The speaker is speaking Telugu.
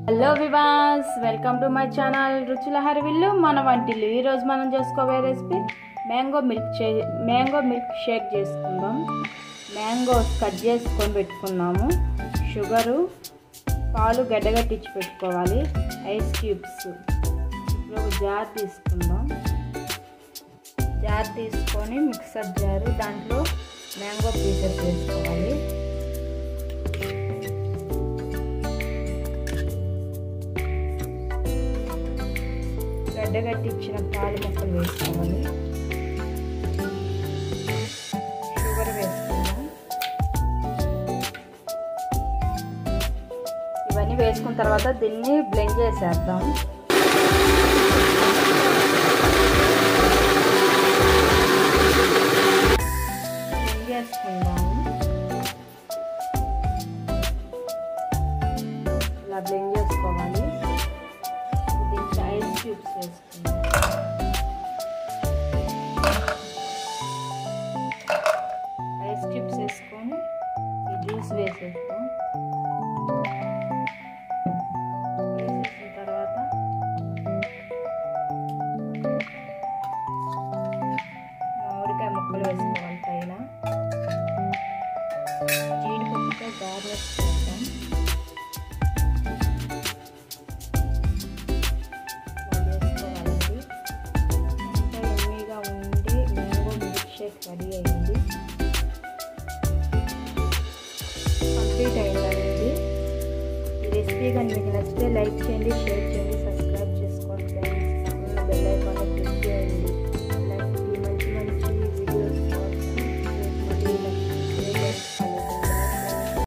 Hello viewers, welcome to my channel రుచుల హరివిల్లు మన వంటిల్లు. ఈరోజు మనం చేసుకోబోయే రెసిపీ మ్యాంగో మిల్క్ షేక్ చేసుకుందాం. మ్యాంగోస్ కట్ చేసుకొని పెట్టుకున్నాము. షుగరు, పాలు గడ్డగట్టించి పెట్టుకోవాలి. Ice cubes. ఇప్పుడు ఒక జార్ తీసుకుందాం. జార్ తీసుకొని మిక్సర్ జారు, దాంట్లో మ్యాంగో పీసెస్ వేసుకోవాలి. గడ్డగట్టించిన పాలు ముక్కలు వేసుకోవాలి. షుగర్ వేసుకుందాం. ఇవన్నీ వేసుకున్న తర్వాత దీన్ని బ్లెండ్ చేసేద్దాం. బ్లెండ్ చేసుకుందాము. ఇలా బ్లెండ్ చేసుకోవాలి. ఐస్ క్యూబ్స్ వేసుకుందాం. ఐస్ క్యూబ్స్ వేసుకొని ఈ జ్యూస్ వేసేస్తాం. వేసేసిన తర్వాత మామిడికాయ ముక్కలు వేసుకోవాలి. పైన జీడిపప్పుతో గార్నిష్ చేద్దాం. రెడీ అయింది. కంప్లీట్ అయిందండి. ఈ రెసిపీ కానీ మీకు నచ్చితే లైక్ చేయండి, షేర్ చేయండి.